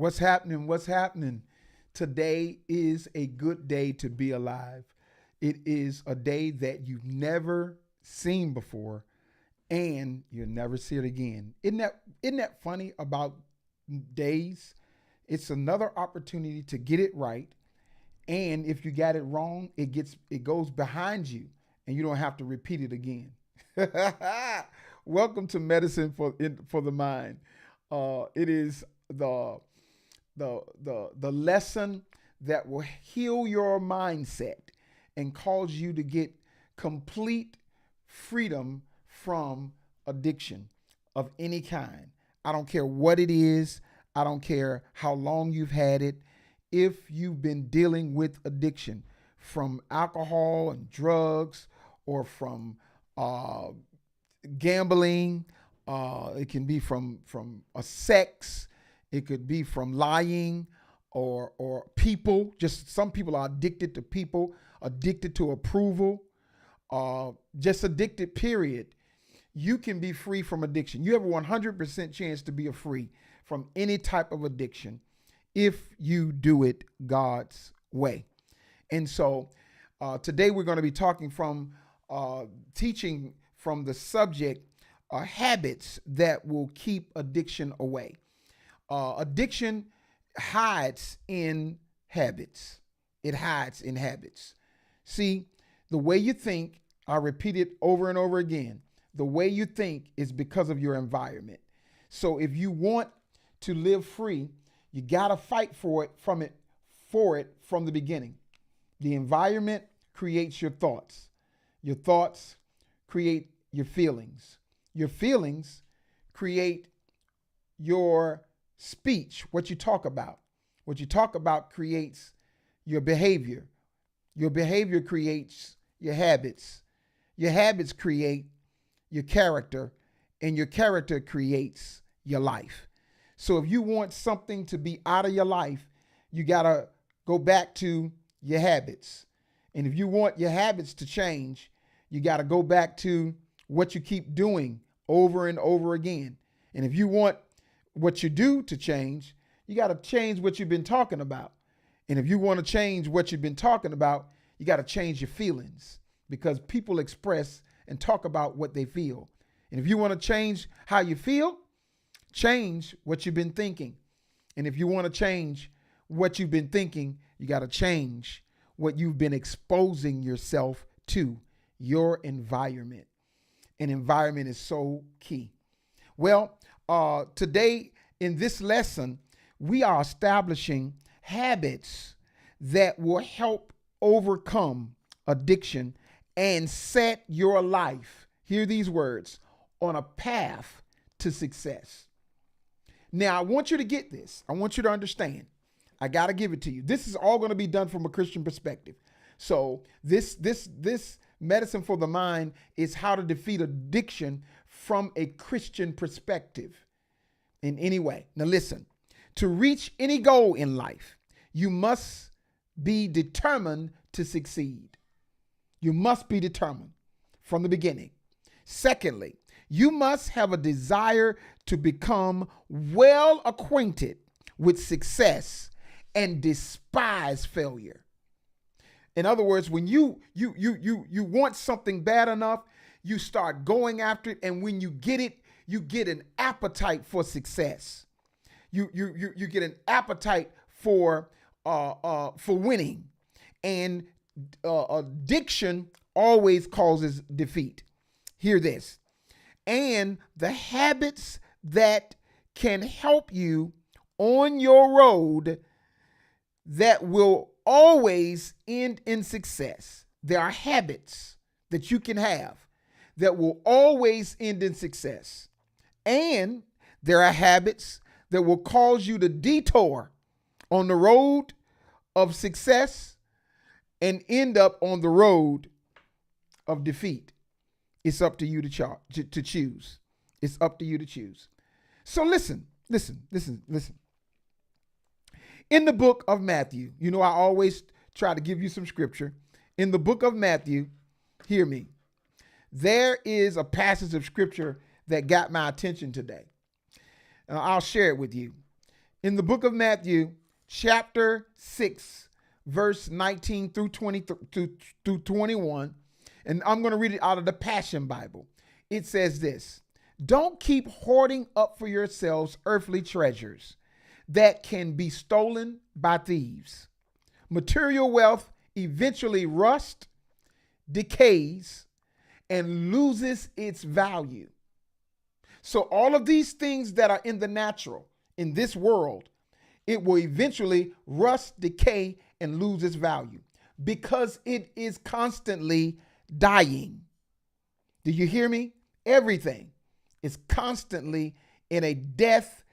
What's happening? What's happening? Today is a good day to be alive. It is a day that you've never seen before and you'll never see it again. Isn't that funny about days? It's another opportunity to get it right. And if you got it wrong, it goes behind you and you don't have to repeat it again. Welcome to Medicine for the Mind. It is the lesson that will heal your mindset and cause you to get complete freedom from addiction of any kind. I don't care what it is. I don't care how long you've had it. If you've been dealing with addiction from alcohol and drugs or from gambling, it can be from a sex, it could be from lying or people. Just some people are addicted to people, addicted to approval, just addicted, period. You can be free from addiction. You have a 100% chance to be free from any type of addiction if you do it God's way. And so today we're going to be talking teaching from the subject, habits that will keep addiction away. Addiction hides in habits. It hides in habits. See, the way you think, I repeat it over and over again, the way you think is because of your environment. So if you want to live free, you got to fight for it from the beginning. The environment creates your thoughts. Your thoughts create your feelings. Your feelings create your speech, what you talk about. What you talk about creates your behavior. Your behavior creates your habits. Your habits create your character, and your character creates your life. So if you want something to be out of your life, you got to go back to your habits. And if you want your habits to change, you got to go back to what you keep doing over and over again. And if you want what you do to change, you got to change what you've been talking about. And if you want to change what you've been talking about, you got to change your feelings, because people express and talk about what they feel. And if you want to change how you feel, change what you've been thinking. And if you want to change what you've been thinking, you got to change what you've been exposing yourself to, your environment. And environment is so key. Well, today in this lesson, we are establishing habits that will help overcome addiction and set your life, hear these words, on a path to success. Now, I want you to get this. I want you to understand. I got to give it to you. This is all going to be done from a Christian perspective. So this medicine for the mind is how to defeat addiction from a Christian perspective in any way. Now listen, to reach any goal in life, you must be determined to succeed. You must be determined from the beginning. Secondly, you must have a desire to become well acquainted with success and despise failure. In other words, when you want something bad enough, you start going after it, and when you get it, you get an appetite for success. You get an appetite for winning, and addiction always causes defeat. Hear this. And the habits that can help you on your road that will always end in success. There are habits that you can have that will always end in success. And there are habits that will cause you to detour on the road of success and end up on the road of defeat. It's up to you to choose. It's up to you to choose. So listen. In the book of Matthew, you know, I always try to give you some scripture. In the book of Matthew, hear me. There is a passage of scripture that got my attention today. I'll share it with you. in the book of Matthew, chapter 6, verse 19 through 20 through 21, and I'm going to read it out of the Passion Bible. It says this: don't keep hoarding up for yourselves earthly treasures that can be stolen by thieves. Material wealth eventually rusts, decays, and loses its value. So all of these things that are in the natural, in this world, it will eventually rust, decay, and lose its value because it is constantly dying. Do you hear me? Everything is constantly in a death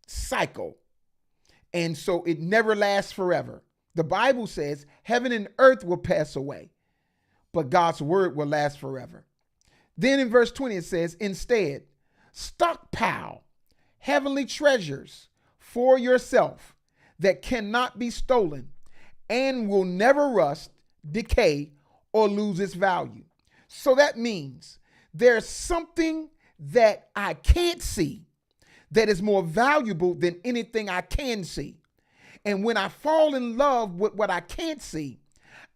cycle. And so it never lasts forever. The Bible says heaven and earth will pass away, but God's word will last forever. Then in verse 20, it says, instead, stockpile heavenly treasures for yourself that cannot be stolen and will never rust, decay, or lose its value. So that means there's something that I can't see that is more valuable than anything I can see. And when I fall in love with what I can't see,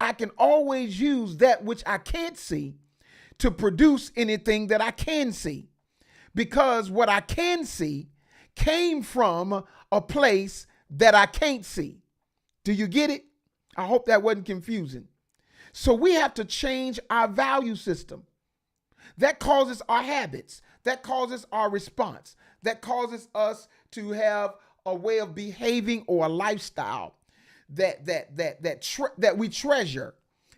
I can always use that which I can't see to produce anything that I can see. Because what I can see came from a place that I can't see. Do you get it? I hope that wasn't confusing. So we have to change our value system. That causes our habits. That causes our response. That causes us to have a way of behaving or a lifestyle that we treasure.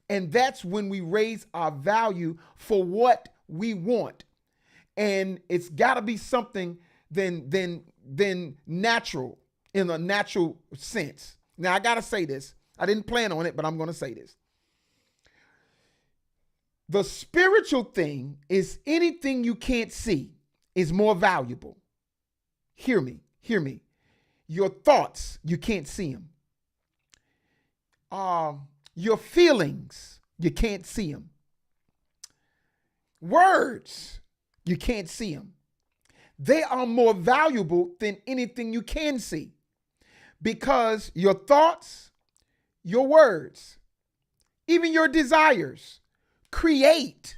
And that's when we raise our value for what we want. And it's got to be something then natural, in a natural sense. Now, I got to say this. I didn't plan on it, but I'm going to say this. The spiritual thing is anything you can't see is more valuable. Hear me. Your thoughts, you can't see them. Your feelings, you can't see them. Words, you can't see them. They are more valuable than anything you can see, because your thoughts, your words, even your desires create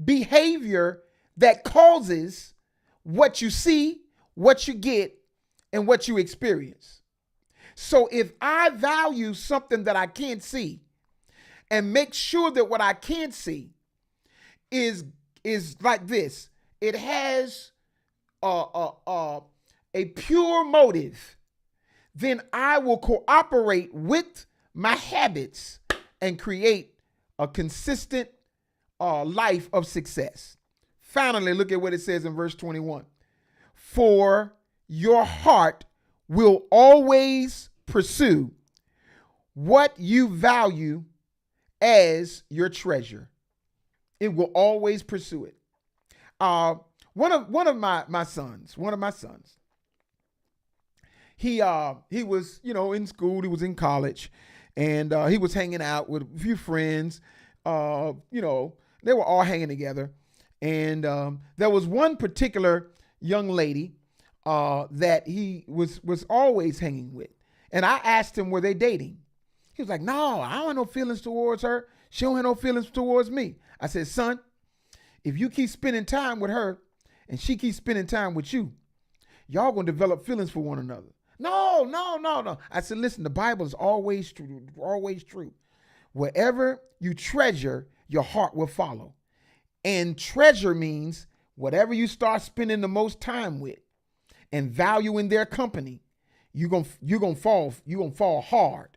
behavior that causes what you see, what you get, and what you experience. So if I value something that I can't see and make sure that what I can't see is like this, it has a pure motive, then I will cooperate with my habits and create a consistent life of success. Finally, look at what it says in verse 21. For your heart will always pursue what you value as your treasure. It will always pursue it. One of my sons, he was, in school, he was in college, and he was hanging out with a few friends. They were all hanging together. And there was one particular young lady that he was always hanging with. And I asked him, were they dating? He was like, no, I don't have no feelings towards her. She don't have no feelings towards me. I said, son, if you keep spending time with her and she keeps spending time with you, y'all gonna develop feelings for one another. No. I said, listen, the Bible is always true. Wherever you treasure, your heart will follow. And treasure means whatever you start spending the most time with and valuing their company, you're gonna fall hard.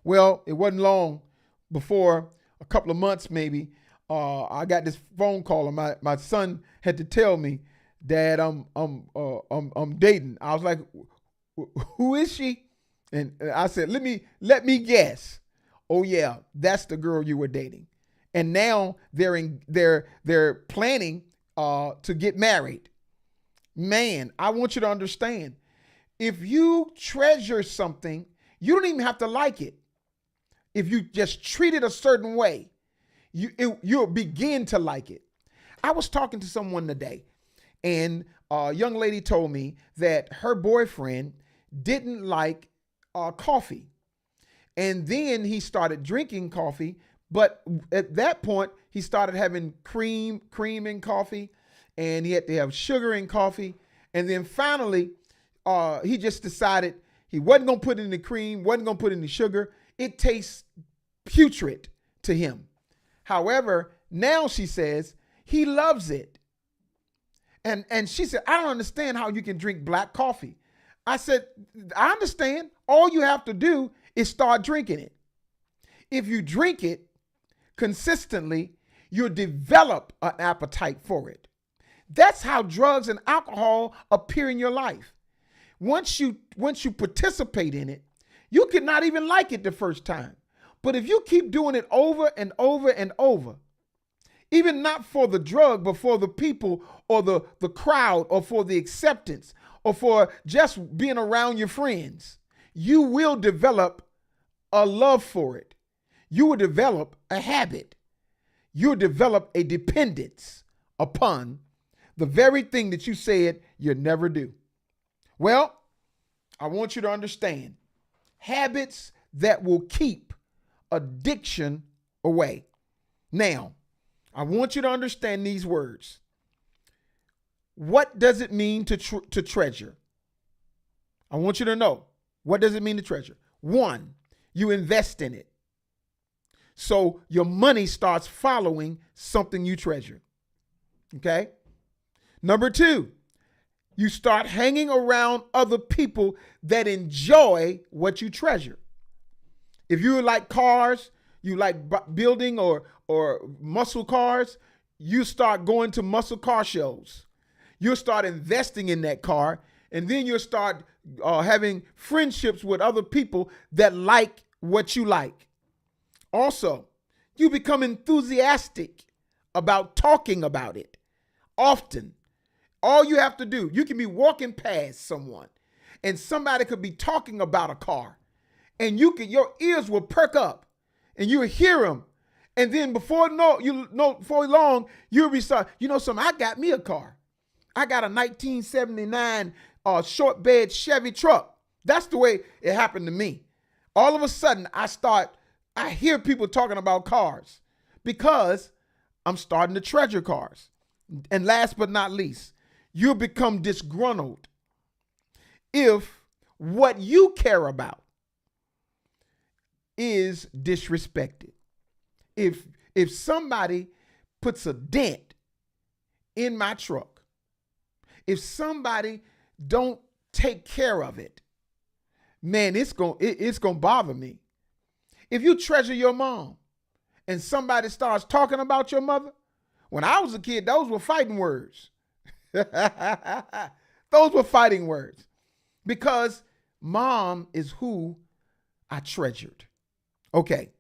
Well, it wasn't long before, a couple of months maybe, I got this phone call, and my son had to tell me, Dad, I'm dating. I was like, who is she? And I said, let me guess. Oh yeah, that's the girl you were dating. And now they're planning to get married. Man, I want you to understand, if you treasure something, you don't even have to like it. If you just treat it a certain way, you'll begin to like it. I was talking to someone today, and a young lady told me that her boyfriend didn't like coffee. And then he started drinking coffee. But at that point, he started having cream in coffee, and he had to have sugar in coffee. And then finally, he just decided he wasn't going to put in the cream, wasn't going to put in the sugar. It tastes putrid to him. However, now she says he loves it. And she said, I don't understand how you can drink black coffee. I said, I understand. All you have to do is start drinking it. If you drink it consistently, you'll develop an appetite for it. That's how drugs and alcohol appear in your life. Once you participate in it, you could not even like it the first time. But if you keep doing it over and over and over, even not for the drug, but for the people or the crowd or for the acceptance or for just being around your friends, you will develop a love for it. You will develop a habit. You'll develop a dependence upon the very thing that you said you'd never do. Well, I want you to understand habits that will keep addiction away. Now, I want you to understand these words. What does it mean to treasure? I want you to know. What does it mean to treasure? One, you invest in it. So your money starts following something you treasure. Okay? Number two, you start hanging around other people that enjoy what you treasure. If you like cars, you like building or muscle cars, you start going to muscle car shows. You'll start investing in that car, and then you'll start having friendships with other people that like what you like. Also, you become enthusiastic about talking about it often. All you have to do, you can be walking past someone and somebody could be talking about a car, and your ears will perk up and you'll hear them. And then before long, you'll be sorry. You know something? I got me a car. I got a 1979 short bed Chevy truck. That's the way it happened to me. All of a sudden, I hear people talking about cars because I'm starting to treasure cars. And last but not least, you'll become disgruntled if what you care about is disrespected. If somebody puts a dent in my truck, if somebody don't take care of it, man, it's gonna bother me. If you treasure your mom and somebody starts talking about your mother, when I was a kid, those were fighting words. Those were fighting words because mom is who I treasured. Okay,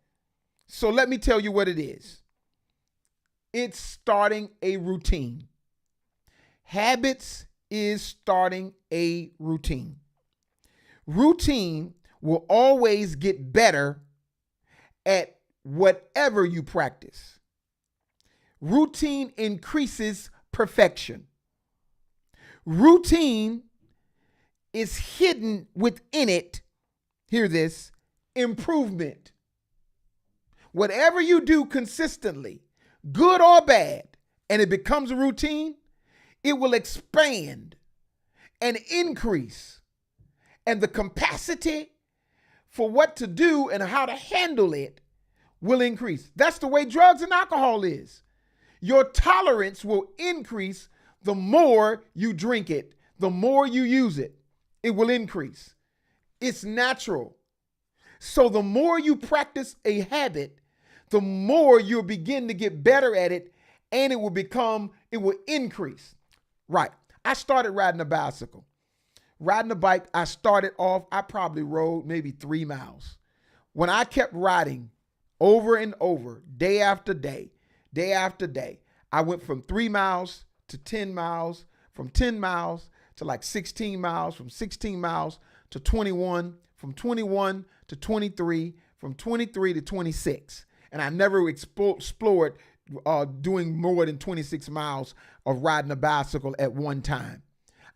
so let me tell you what it is. It's starting a routine. Habits is starting a routine. Routine will always get better at whatever you practice. Routine increases perfection. Routine is hidden within it, hear this, improvement. Whatever you do consistently, good or bad, and it becomes a routine, it will expand and increase. And the capacity for what to do and how to handle it will increase. That's the way drugs and alcohol is. Your tolerance will increase the more you drink it, the more you use it. It will increase. It's natural. So the more you practice a habit, the more you'll begin to get better at it, and it will increase. Right. I started riding a bicycle. Riding a bike, I started off, I probably rode maybe 3 miles. When I kept riding over and over, day after day, I went from 3 miles to 10 miles, from 10 miles to like 16 miles, from 16 miles to 21, from 21 to 23, from 23 to 26. And I never explored doing more than 26 miles of riding a bicycle at one time.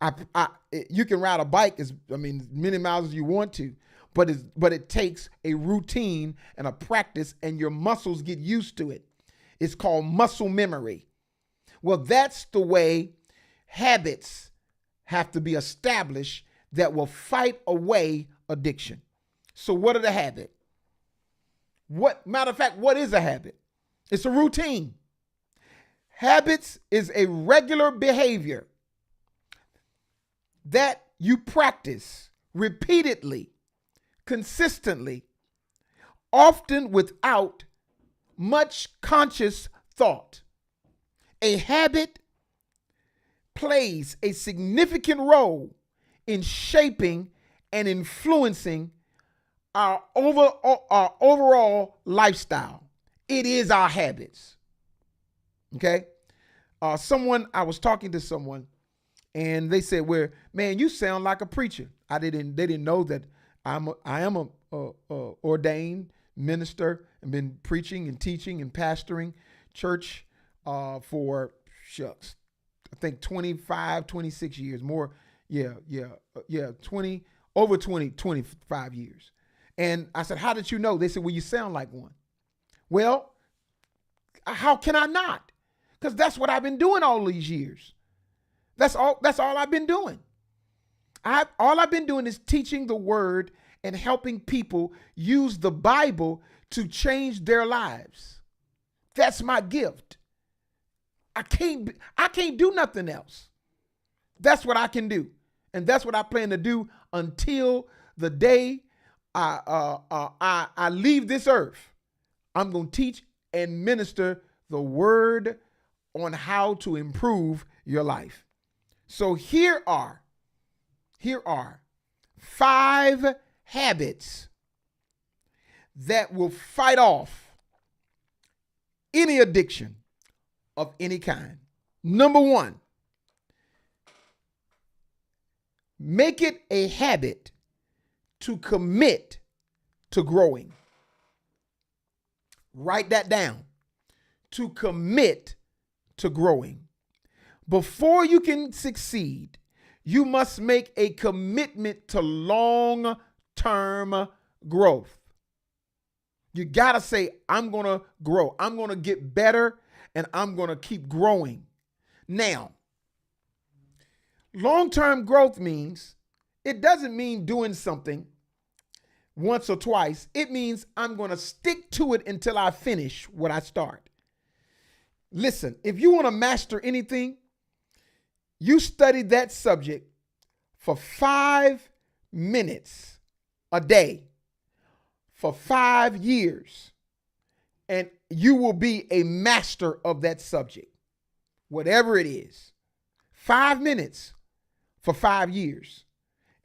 You can ride a bike as many miles as you want to, but it takes a routine and a practice, and your muscles get used to it. It's called muscle memory. Well, that's the way habits have to be established that will fight away addiction. So what are the habits? Matter of fact, what is a habit? It's a routine. Habits is a regular behavior that you practice repeatedly, consistently, often without much conscious thought. A habit plays a significant role in shaping and influencing our overall lifestyle. It is our habits. Okay? I was talking to someone, and they said, "Well, man, you sound like a preacher." They didn't know that I am a ordained minister and been preaching and teaching and pastoring church for I think 25, 26 years more. Over 25 years. And I said, "How did you know?" They said, "Well, you sound like one." Well, how can I not? Because that's what I've been doing all these years. That's all I've been doing. All I've been doing is teaching the word and helping people use the Bible to change their lives. That's my gift. I can't do nothing else. That's what I can do. And that's what I plan to do until the day I leave this earth. I'm going to teach and minister the word on how to improve your life. So here are 5 habits that will fight off any addiction of any kind. Number 1, make it a habit to commit to growing. Write that down. To commit to growing. Before you can succeed, you must make a commitment to long-term growth. You got to say, I'm going to grow. I'm going to get better, and I'm going to keep growing. Now, long-term growth it doesn't mean doing something once or twice. It means I'm going to stick to it until I finish what I start. Listen, if you want to master anything, you study that subject for 5 minutes a day for 5 years, and you will be a master of that subject, whatever it is. 5 minutes for 5 years.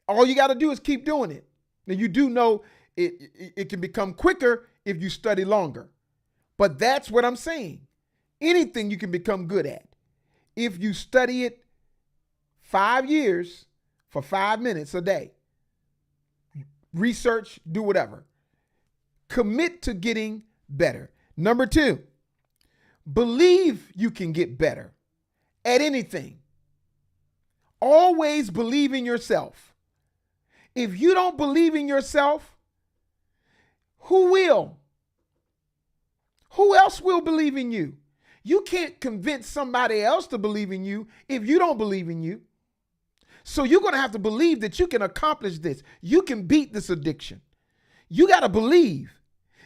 All you got to do is keep doing it. Now, you do know it can become quicker if you study longer. But that's what I'm saying. Anything you can become good at. If you study it 5 years for 5 minutes a day. Research, do whatever. Commit to getting better. Number 2, believe you can get better at anything. Always believe in yourself. If you don't believe in yourself, who will? Who else will believe in you? You can't convince somebody else to believe in you if you don't believe in you. So you're going to have to believe that you can accomplish this. You can beat this addiction. You got to believe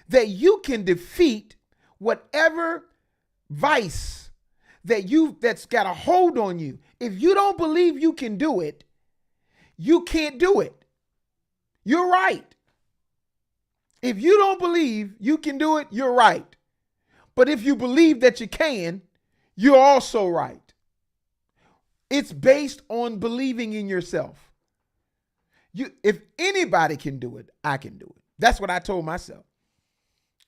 that you can defeat whatever vice that's got a hold on you. If you don't believe you can do it, you can't do it. You're right. If you don't believe you can do it, you're right. But if you believe that you can, you're also right. It's based on believing in yourself. If anybody can do it, I can do it. That's what I told myself.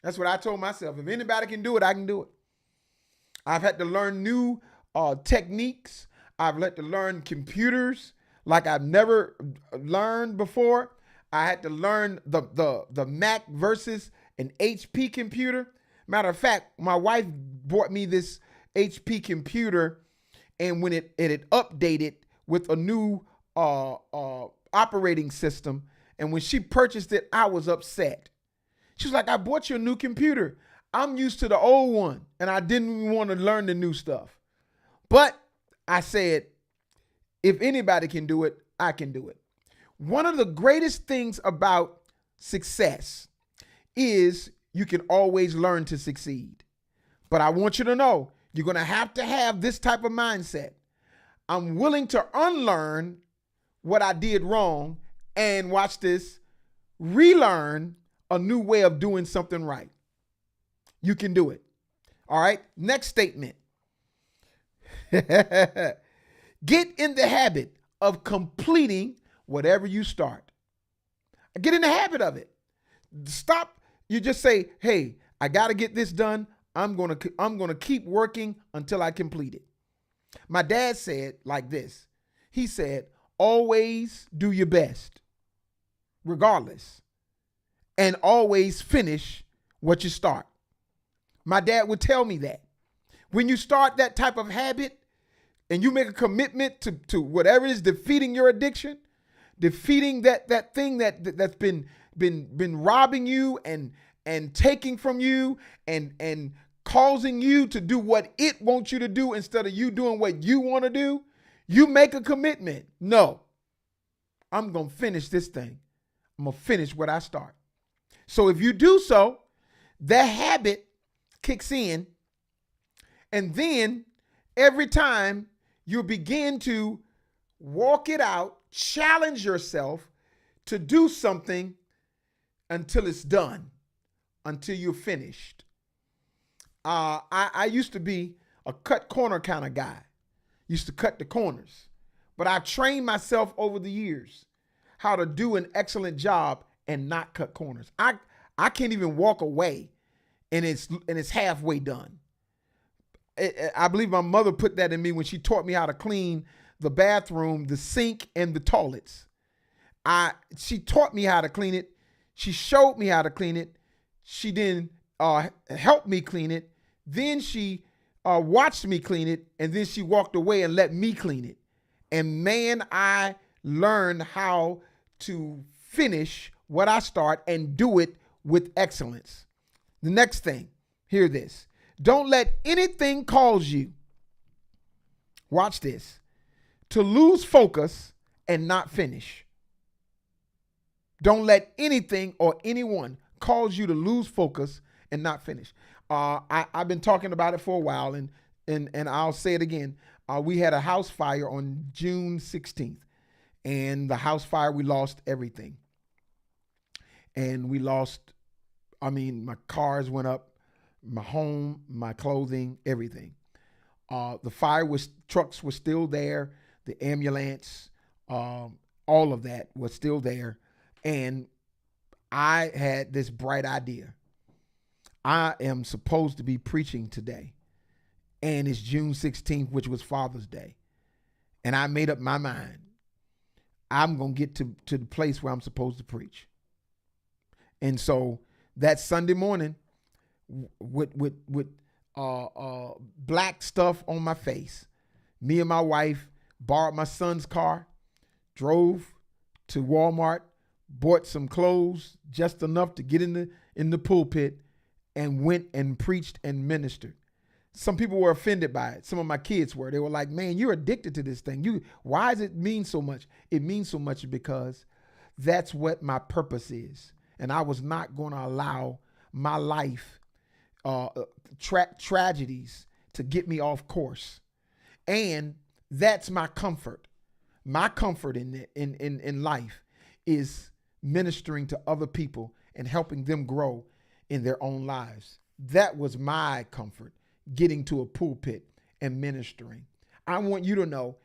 If anybody can do it, I can do it. I've had to learn new techniques. I've had to learn computers like I've never learned before. I had to learn the Mac versus an HP computer. Matter of fact, my wife bought me this HP computer, and when it had updated with a new operating system. And when she purchased it, I was upset. She was like, I bought you a new computer. I'm used to the old one, and I didn't even want to learn the new stuff. But I said, if anybody can do it, I can do it. One of the greatest things about success is you can always learn to succeed. But I want you to know, you're going to have this type of mindset. I'm willing to unlearn what I did wrong and, watch this, relearn a new way of doing something right. You can do it. All right. Next statement. Get in the habit of completing whatever you start. Get in the habit of it. Stop. You just say, hey, I got to get this done. I'm going to keep working until I complete it. My dad said like this. He said, always do your best, regardless, and always finish what you start. My dad would tell me that. When you start that type of habit and you make a commitment to whatever is defeating your addiction, defeating that thing that's been robbing you and taking from you and causing you to do what it wants you to do instead of you doing what you want to do, you make a commitment. No, I'm going to finish this thing. I'm going to finish what I start. So if you do so, that habit kicks in, and then every time you begin to walk it out, challenge yourself to do something until it's done, until you're finished. I used to be a cut corner kind of guy, used to cut the corners, but I trained myself over the years how to do an excellent job and not cut corners. I can't even walk away and it's halfway done. I believe my mother put that in me when she taught me how to clean the bathroom, the sink, and the toilets. She taught me how to clean it. She showed me how to clean it. She then helped me clean it. Then she watched me clean it, and then she walked away and let me clean it. And man, I learned how to finish what I start and do it with excellence. The next thing, hear this. Don't let anything cause you, watch this, to lose focus and not finish. Don't let anything or anyone cause you to lose focus and not finish. I've been talking about it for a while, and I'll say it again. We had a house fire on June 16th, and the house fire, we lost everything. And we lost, my cars went up, my home, my clothing, everything. The trucks were still there, the ambulance, all of that was still there. And I had this bright idea. I am supposed to be preaching today, and it's June 16th, which was Father's Day. And I made up my mind. I'm going to get to the place where I'm supposed to preach. And so that Sunday morning, with black stuff on my face, me and my wife borrowed my son's car, drove to Walmart, bought some clothes, just enough to get in the pulpit, and went and preached and ministered. Some people were offended by it. Some of my kids were. They were like, man, you're addicted to this thing. Why does it mean so much? It means so much because that's what my purpose is. And I was not going to allow my life tragedies to get me off course. And that's my comfort. My comfort in life is ministering to other people and helping them grow in their own lives. That was my comfort, getting to a pulpit and ministering. I want you to know,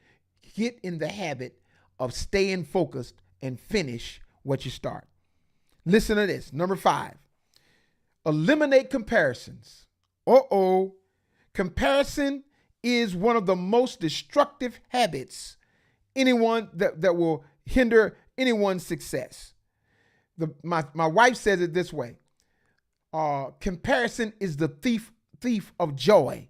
get in the habit of staying focused and finish what you start. Listen to this. Number 5, eliminate comparisons. Comparison is one of the most destructive habits that will hinder anyone's success. My wife says it this way. Comparison is the thief of joy.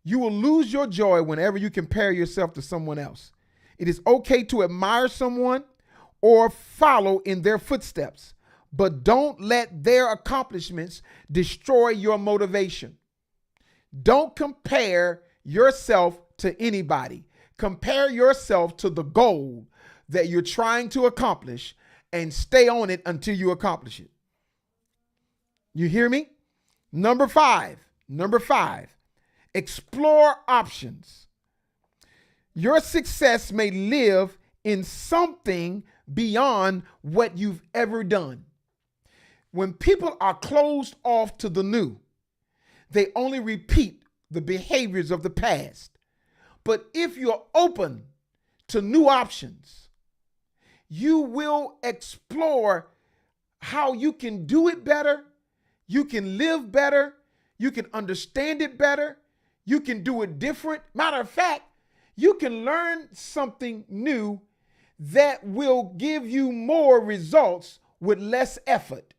You will lose your joy whenever you compare yourself to someone else. It is okay to admire someone or follow in their footsteps, but don't let their accomplishments destroy your motivation. Don't compare yourself to anybody. Compare yourself to the goal that you're trying to accomplish and stay on it until you accomplish it. You hear me? Number five, explore options. Your success may live in something beyond what you've ever done. When people are closed off to the new, they only repeat the behaviors of the past. But if you're open to new options, you will explore how you can do it better, you can live better, you can understand it better, you can do it different. Matter of fact, you can learn something new that will give you more results with less effort.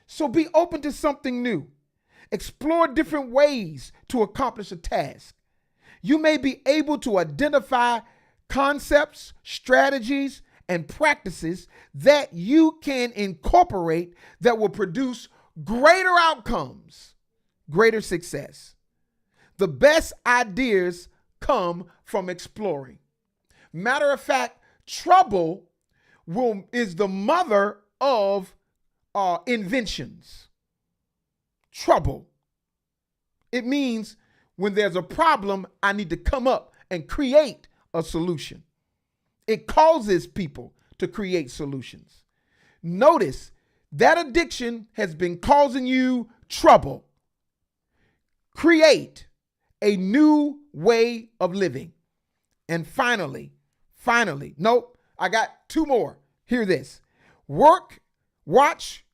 So be open to something new. Explore different ways to accomplish a task. You may be able to identify concepts, strategies, and practices that you can incorporate that will produce greater outcomes, greater success. The best ideas come from exploring. Matter of fact, trouble is the mother of inventions. Trouble. It means when there's a problem, I need to come up and create a solution. It causes people to create solutions. Notice that addiction has been causing you trouble. Create a new way of living. And finally, nope, I got two more. Hear this. Watch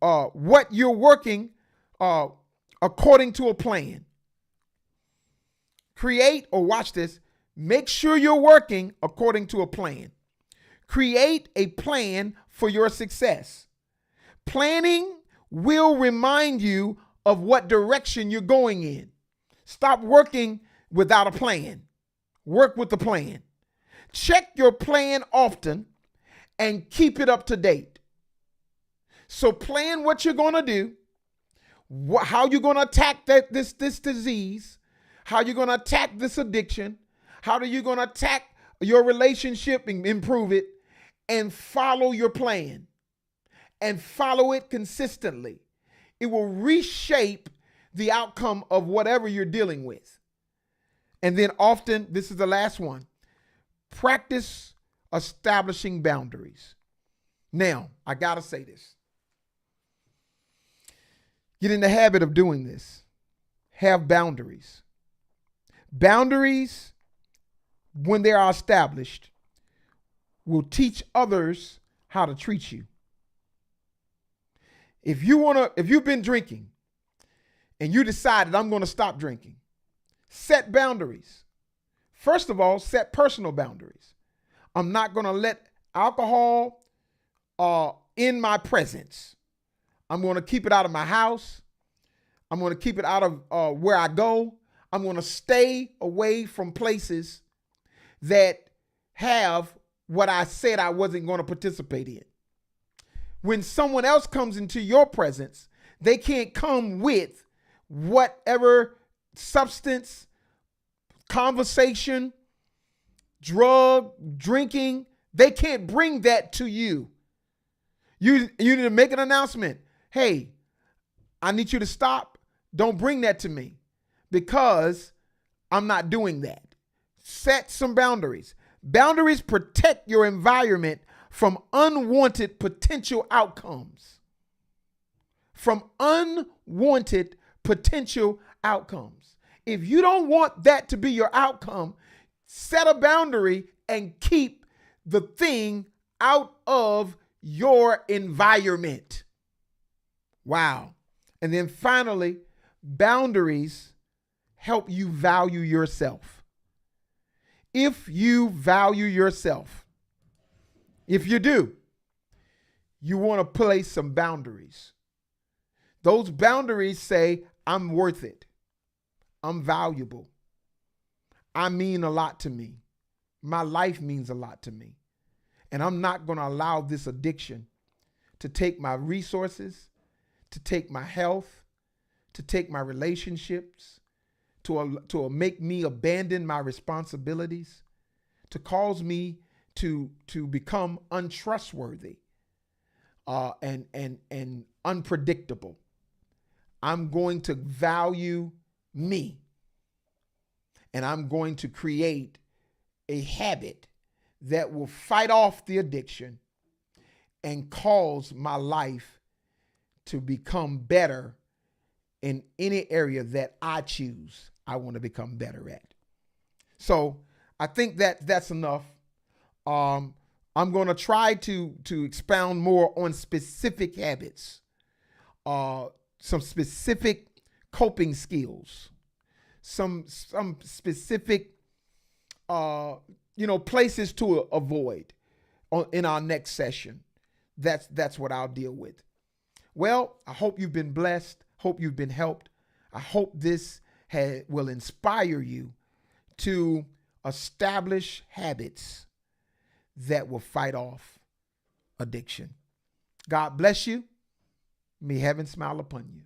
what you're working according to a plan. Create, or watch this, make sure you're working according to a plan. Create a plan for your success. Planning will remind you of what direction you're going in. Stop working without a plan. Work with the plan. Check your plan often and keep it up to date. So plan what you're going to do, how you're going to attack this disease, how you're going to attack this addiction, how are you going to attack your relationship and improve it, and follow your plan and follow it consistently. It will reshape the outcome of whatever you're dealing with. And then often, this is the last one, practice establishing boundaries. Now, I got to say this. Get in the habit of doing this. Have boundaries. Boundaries, when they are established, will teach others how to treat you. If you've been drinking and you decided I'm going to stop drinking, set boundaries. First of all, set personal boundaries. I'm not going to let alcohol in my presence. I'm going to keep it out of my house. I'm going to keep it out of where I go. I'm going to stay away from places that have what I said I wasn't going to participate in. When someone else comes into your presence, they can't come with whatever substance, conversation, drug, drinking. They can't bring that to you. You need to make an announcement. Hey, I need you to stop. Don't bring that to me because I'm not doing that. Set some boundaries. Boundaries protect your environment from unwanted potential outcomes. From unwanted potential outcomes. If you don't want that to be your outcome, set a boundary and keep the thing out of your environment. Wow. And then finally, boundaries help you value yourself. If you value yourself, if you do, you want to place some boundaries. Those boundaries say, I'm worth it. I'm valuable. I mean a lot to me. My life means a lot to me. And I'm not going to allow this addiction to take my resources, to take my health, to take my relationships, to make me abandon my responsibilities, to cause me to become untrustworthy and unpredictable. I'm going to value me, and I'm going to create a habit that will fight off the addiction and cause my life to become better in any area that I choose I want to become better at. So I think that that's enough. I'm going to try to expound more on specific habits, some specific coping skills, some specific places to avoid in our next session. That's what I'll deal with. Well, I hope you've been blessed. Hope you've been helped. I hope this will inspire you to establish habits that will fight off addiction. God bless you. May heaven smile upon you.